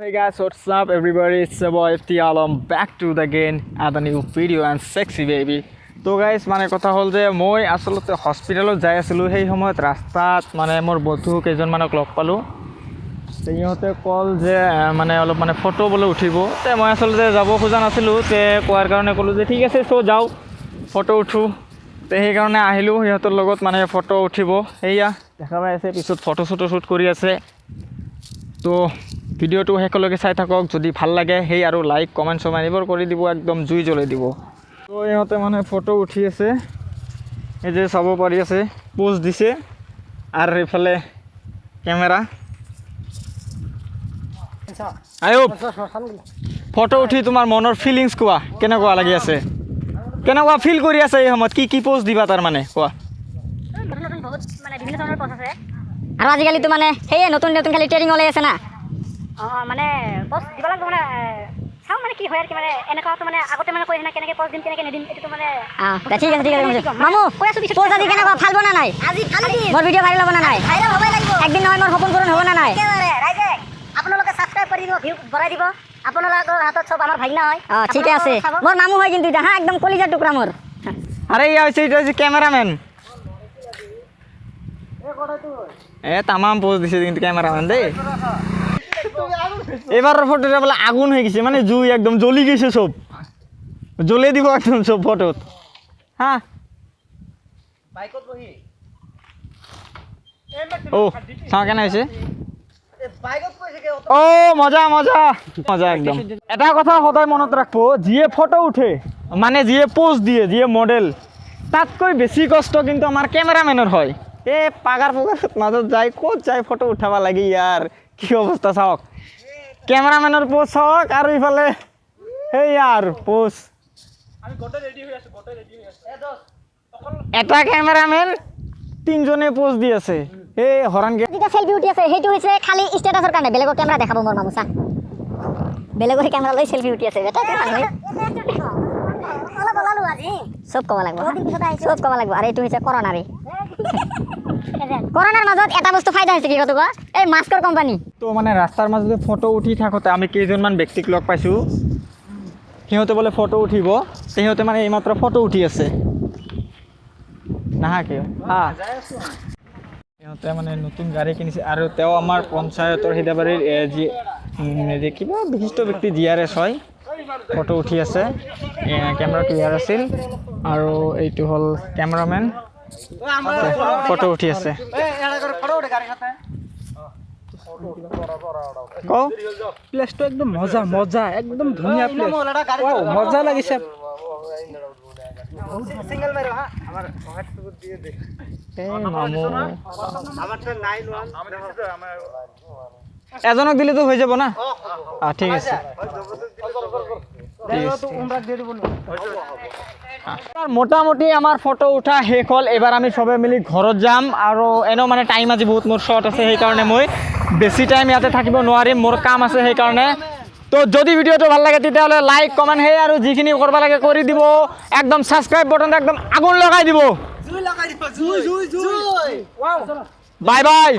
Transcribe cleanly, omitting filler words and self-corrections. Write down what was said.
Hey guys, what's up everybody? It's your boy FT Alam back to the again at a new video and sexy baby. তো guys মানে কথা হ'ল যে মই আসলতে হস্পিটেলত যাই আছিলোঁ সেই সময়ত ৰাস্তাত মানে মোৰ বন্ধু কেইজনমানক লগ পালোঁ সিহঁতে কল যে মানে অলপ মানে ফটো বোলে উঠিব তে মই আসলতে যাব খোজা নাছিলোঁ তে কোৱাৰ কাৰণে ক'লোঁ যে ঠিক আছে চ' যাওঁ ফটো উঠোঁ তে সেইকাৰণে আহিলোঁ সিহঁতৰ লগত মানে ফটো উঠিব সেয়া দেখা পাই আছে পিছত ফটো শ্বুট কৰি আছে তো ভিডিঅ'টো শেষলৈকে চাই থাকক যদি ভাল লাগে সেই আৰু লাইক কমেণ্ট চমেণ্ট এইবোৰ কৰি দিব একদম জুই জ্বলাই দিব তো ইহঁতে মানে ফটো উঠি আছে এই যে চাব পাৰি আছে পোজ দিছে আৰু এইফালে কেমেৰা আয়ুব ফটো উঠি তোমাৰ মনৰ ফিলিংছ কোৱা কেনেকুৱা লাগি আছে কেনেকুৱা ফিল কৰি আছে এই সময়ত কি পোজ দিবা তাৰ মানে কোৱা মানে বিভিন্ন ধৰণৰ পথ আছে আৰু আজিকালি তো মানে সেই নতুন খালি ট্ৰেনিং ওলাই আছে না মানে পথ দিব লাগিব মানে চাও মানে কি হয় আৰু কি মানে এনেকুৱাটো মানে আগতে মানে কৈ না কেনেকৈ পথ দিম কেনেকৈ নিদিম এইটো মানে ঠিক আছে মামু কৈ আছো পথ আজি কেনেকুৱা ভাল বনা নাই আজি ভাল দিম মোৰ ভিডিঅ' ভাইৰেল হ'ব না নাই ভাইৰেল হ'বই লাগিব একদিন নহয় মোৰ সপোন পূৰণ হ'ব না নাই একেবাৰে ৰাইজে আপোনালোকে সাবস্ক্ৰাইব কৰি দিব ভিউ বঢ়াই দিব আপোনালোকৰ হাতত সব আমাৰ ভাগনা হয় ঠিক আছে মোৰ মামু হয় কিন্তু এটা হা একদম কলিজাৰ টুকৰা মোৰ আরে ইয়া হইছে এটা হচ্ছে ক্যামেরাম্যান এ তামাম পোজ দিছে কিন্তু ক্যামেরাম্যান দে এবারের ফটোটা বলে আগুন হয়ে গেছে মানে জুই একদম জ্বলি গেছে সব জ্বলে দিব একদম সব ফটোত হ্যাঁ বাইকত বহি ও চাও কেন হইছে ও মজা মজা মজা একদম এটা কথা সদায় মনত রাখবো যিয়ে ফটো উঠে মানে যিয়ে পোজ দিয়ে যিয়ে মডেল তাতকৈ বেছি কষ্ট কিন্তু আমার ক্যামেরাম্যানের হয় এ পাগার মাজত যাই ক'ত যাই ফটো উঠাবা লাগে ইয়ার কি অবস্থা চাওক ক্যামেরাম্যানের পোজ চাওক আর ইফালে সেই ইয়ার পোজ এটা ক্যামেরাম্যান তিনজনে পোজ দি আছে এই হরান যেটা সেলফি উঠি আছে সেইটো হৈছে খালি স্ট্যাটাসৰ কাৰণে বেলেগৰ ক্যামেৰা দেখাব মোৰ মামুচা বেলেগৰ ক্যামেৰা লৈ সেলফি উঠি আছে এটা অলপ লালু আজি সব কমা লাগব সব কমা লাগব আৰু এইটো হৈছে কৰোনাৰে কৰোনাৰ মাজত এটা বস্তু ফায়দা হৈছে কি কত এই মাস্কৰ কোম্পানী তো মানে ৰাস্তাৰ মাজতে ফটো উঠি থাকোতে আমি কেইজনমান ব্যক্তিক লগ পাইছোঁ সিহঁতে বোলে ফটো উঠিব সিহঁতে মানে এইমাত্ৰ ফটো উঠি আছে নাহা কিয় হা সিহঁতে মানে নতুন গাড়ী কিনিছে আৰু তেওঁ আমাৰ পঞ্চায়তৰ সিদাবাৰীৰ যি কিবা বিশিষ্ট ব্যক্তি DRS হয় ফটো উঠি আছে কেমেৰা ক্লিয়াৰ আছিল আৰু এইটো হ'ল কেমেৰামেন ফটো উঠি আছে কও প্লেসটো একদম মজা মজা একদম ধুনীয়া প্লেস মজা লাগিছে সিঙ্গেল মারো হ্যাঁ আমার হোয়াটসঅ্যাপ দিয়ে দে মামু আমারটা 91 আমি দিছি আমার এজনক দিলে তো হৈ যাব না ঠিক আছে মোটামুটি আমার ফটো উঠা শেষ হল এবার আমি সবে মিলি ঘৰত যাম আৰু এনেও মানে টাইম আজি বহুত মোৰ শৰ্ট আছে সেইকাৰণে মই বেছি টাইম ইয়াতে থাকিব নোৱাৰিম মোৰ কাম আছে সেইকাৰণে তো যদি ভিডিওটো ভাল লাগে তেতিয়াহ'লে লাইক কমেণ্ট সেই আৰু যিখিনি কৰিব লাগে কৰি দিব একদম সাবস্ক্রাইব বাটনটো একদম আগুন লগাই দিব জুই লগাই দিব জুই জুই জুই ওয়াও বাই বাই